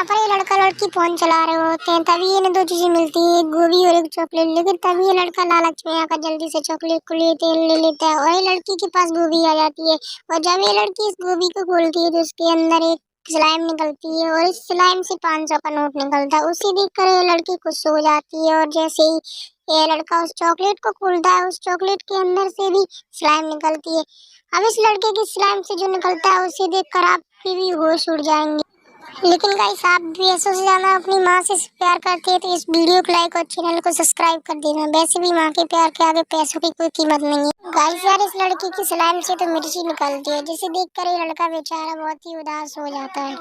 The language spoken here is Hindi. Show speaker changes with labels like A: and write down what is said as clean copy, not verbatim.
A: पर ये लड़का लड़की फोन चला रहे होते हैं, तभी इन्हें दो चीजें मिलती है, एक गोभी और एक चॉकलेट। लेकिन तभी ये लड़का लालच में आकर जल्दी से चॉकलेट को ले लेता है और ये लड़की के पास गोभी आ जाती है। और जब ये लड़की इस गोभी को खोलती है तो उसके अंदर एक स्लाइम निकलती है और इस स्लाइम से 500 का नोट निकलता है। उसे देखकर ये लड़की खुश हो जाती है और जैसे ही ये लड़का उस चॉकलेट को खोलता है, उस चॉकलेट के अंदर से भी स्लाइम निकलती है। अब इस लड़के की स्लाइम से जो निकलता है उसे देखकर आपके भी होश उड़ जाएंगे। लेकिन गाइस, आप भी पैसों से ज्यादा अपनी माँ से प्यार करते हैं तो इस वीडियो को लाइक और चैनल को सब्सक्राइब कर देना। वैसे भी माँ के प्यार के आगे पैसों की कोई कीमत नहीं है। गाइस यार, इस लड़की की स्लाइम से तो मिर्ची निकलती है, जिसे देखकर ये लड़का बेचारा बहुत ही उदास हो जाता है।